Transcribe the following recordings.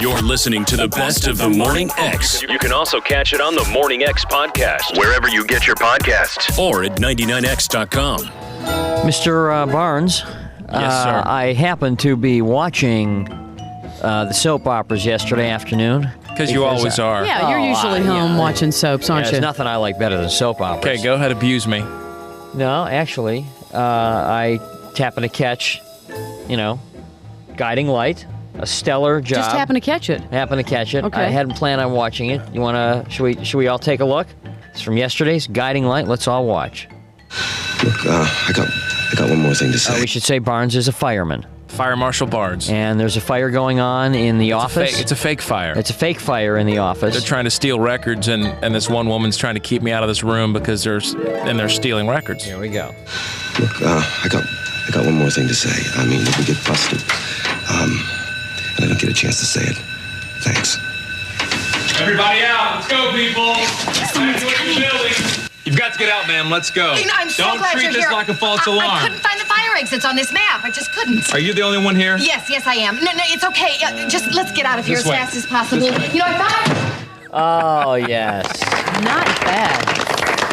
You're listening to the best of the Morning X. You can also catch it on the Morning X podcast, wherever you get your podcasts, or at 99x.com. Mr. Barnes, Yes, sir. I happened to be watching the soap operas yesterday afternoon. Because you always are. Yeah, you're usually home watching soaps, aren't you? There's nothing I like better than soap operas. Okay, go ahead, abuse me. No, actually, I happened to catch, Guiding Light, a stellar job. Just happened to catch it. Happened to catch it. Okay. I hadn't planned on watching it. You wanna? Should we all take a look? It's from yesterday's Guiding Light. Let's all watch. Look, I got one more thing to say. We should say Barnes is a fireman, Fire Marshal Barnes. and there's a fire going on in the office. It's a fake fire. It's a fake fire in the office. They're trying to steal records, and this one woman's trying to keep me out of this room because they're stealing records. Here we go. Look, I got one more thing to say. I mean, if we get busted, and I don't get a chance to say it, thanks. Everybody out. Let's go, people. Back to what you're building. You've got to get out, ma'am. Let's go. I'm so Don't glad treat you're this here. like a false I alarm. couldn't find the fire exits on this map. I just couldn't. Are you the only one here? Yes, I am. No, it's okay. Just let's get out of here This as way. fast as possible. I thought... Oh yes. Not bad.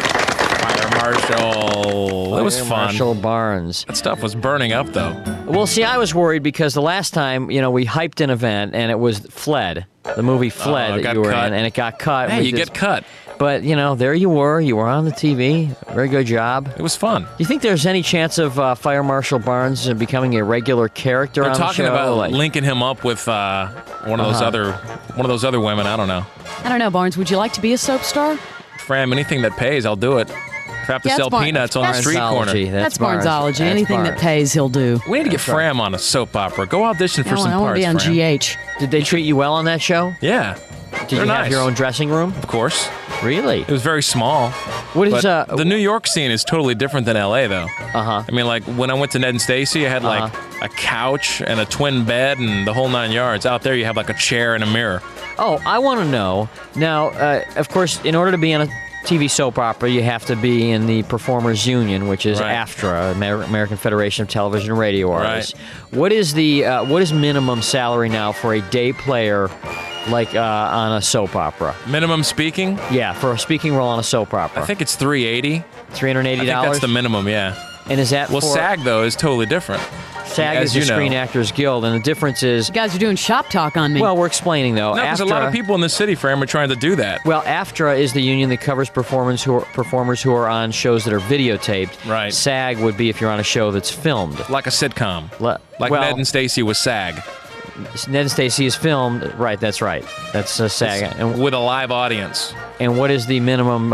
Fire Marshal. That was Fire fun. Marshal Barnes. That stuff was burning up, though. Well, see, I was worried because the last time, we hyped an event and it was Fled. The movie Fled it that got you were cut. in, and it got cut. Hey, We you just- get cut. But, there you were. You were on the TV. Very good job. It was fun. Do you think there's any chance of Fire Marshal Barnes becoming a regular character They're on the talking show? about linking him up with one of those other women. I don't know. I don't know, Barnes. Would you like to be a soap star? Fram, anything that pays, I'll do it. If I have to Yeah, sell it's Barnes. peanuts on the street corner. Barnesology. That's Barnes. Barnesology. That's Anything that Barnes. pays, he'll do. We need to get Fram on a soap opera. Go audition for some I want parts, to be on Fram. GH. Did they treat you well on that show? Yeah. Did They're you nice. have your own dressing room? Of course. Really? It was very small. What is But the New York scene is totally different than LA, though. Uh-huh. I mean, like, when I went to Ned and Stacy, I had, like, a couch and a twin bed and the whole 9 yards. Out there, you have, like, a chair and a mirror. Oh, I want to know. Now, of course, in order to be on a TV soap opera, you have to be in the Performers Union, which is Right. AFTRA, American Federation of Television and Radio Artists. Right. What is minimum salary now for a day player, like on a soap opera? Minimum speaking? Yeah, for a speaking role on a soap opera. I think it's $380. $380. I think that's the minimum, yeah. And is that Well, for SAG, though, is totally different. SAG as is the you know. Screen Actors Guild, and the difference is. You guys are doing shop talk on me. Well, we're explaining though. No, because a lot of people in the city, Fram, are trying to do that. Well, AFTRA is the union that covers performers who are on shows that are videotaped. Right. SAG would be if you're on a show that's filmed. Like a sitcom. Well, Ned and Stacy was SAG. Ned and Stacy is filmed. Right, that's right. That's SAG. And, With a live audience. and what is the minimum?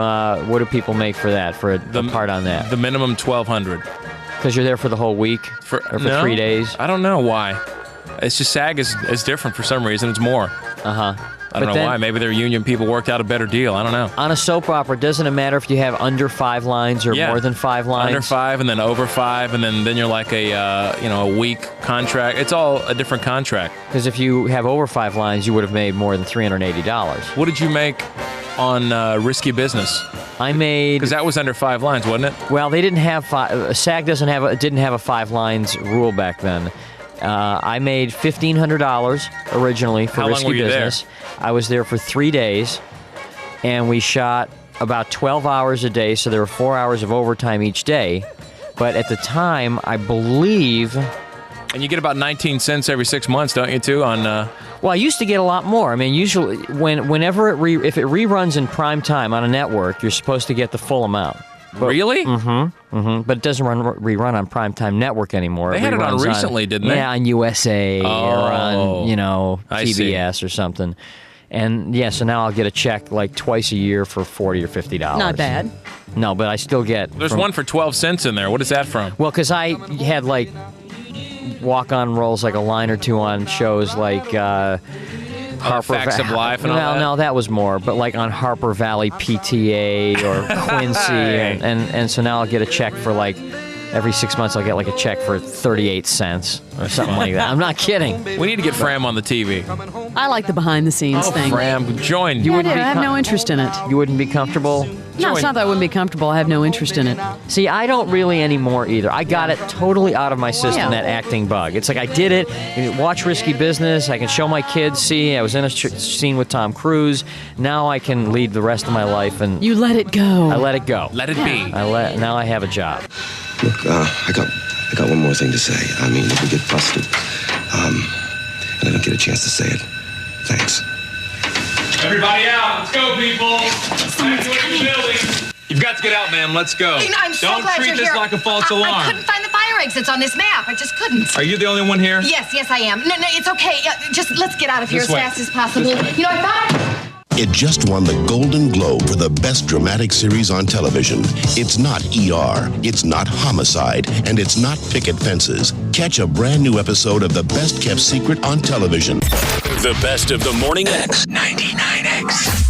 What do people make for that? For a part on that? The minimum $1,200. Because you're there for the whole week or for No, 3 days. I don't know why. It's just SAG is different for some reason. It's more. Uh-huh. I don't know why. Maybe their union people worked out a better deal. I don't know. On a soap opera, doesn't it matter if you have under 5 lines or more than 5 lines? Under 5 and then over 5 and then you're like a week contract. It's all a different contract. Because if you have over 5 lines, you would have made more than $380. What did you make on Risky Business? I made. Because that was under 5 lines, wasn't it? Well, they didn't have SAG didn't have a 5 lines rule back then. I made $1,500 originally for How long Risky were you Business. I was there for 3 days, and we shot about 12 hours a day, so there were 4 hours of overtime each day. But at the time, I believe. And you get about 19 cents every 6 months, don't you, too? On Well, I used to get a lot more. I mean, usually, whenever if it reruns in prime time on a network, you're supposed to get the full amount. Really? But it doesn't rerun on primetime network anymore. They had it on reruns recently, didn't they? Yeah, on USA or on, I see. TBS or something. And yeah, so now I'll get a check like twice a year for $40 or $50. Not bad. No, but I still get. There's one for 12 cents in there. What is that from? Well, because I had like walk-on roles, like a line or two on shows like Harper Facts of Life and all well, that? no, that was more, but like on Harper Valley PTA or Quincy, and so now I'll get a check for like every 6 months I'll get like a check for 38 cents or something like that. I'm not kidding. We need to get Fram on the TV. I like the behind-the-scenes thing. Fram, join. You I wouldn't do. be I have com- no interest in it. You wouldn't be comfortable? No, it's not that I wouldn't be comfortable. I have no interest in it. See, I don't really anymore either. I got it totally out of my system, Yeah. that acting bug. It's like I did it, and watch Risky Business, I can show my kids, see, I was in a scene with Tom Cruise. Now I can lead the rest of my life, and You let it go. I let it go. Let it be. Now I have a job. Look, I got one more thing to say. I mean, if we get busted, and I don't get a chance to say it, thanks. Everybody out. Let's go, people. Evacuate the building. You've got to get out, ma'am. Let's go. You know, I'm so Don't glad treat you're this here. like a false I alarm. couldn't find the fire exits on this map. I just couldn't. Are you the only one here? Yes, I am. No, it's okay. Just let's get out of here This as way. fast as possible. This way. You know, I thought. It just won the Golden Globe for the best dramatic series on television. It's not ER, it's not Homicide, and it's not Picket Fences. Catch a brand new episode of The Best Kept Secret on television. The best of the Morning X. 99X.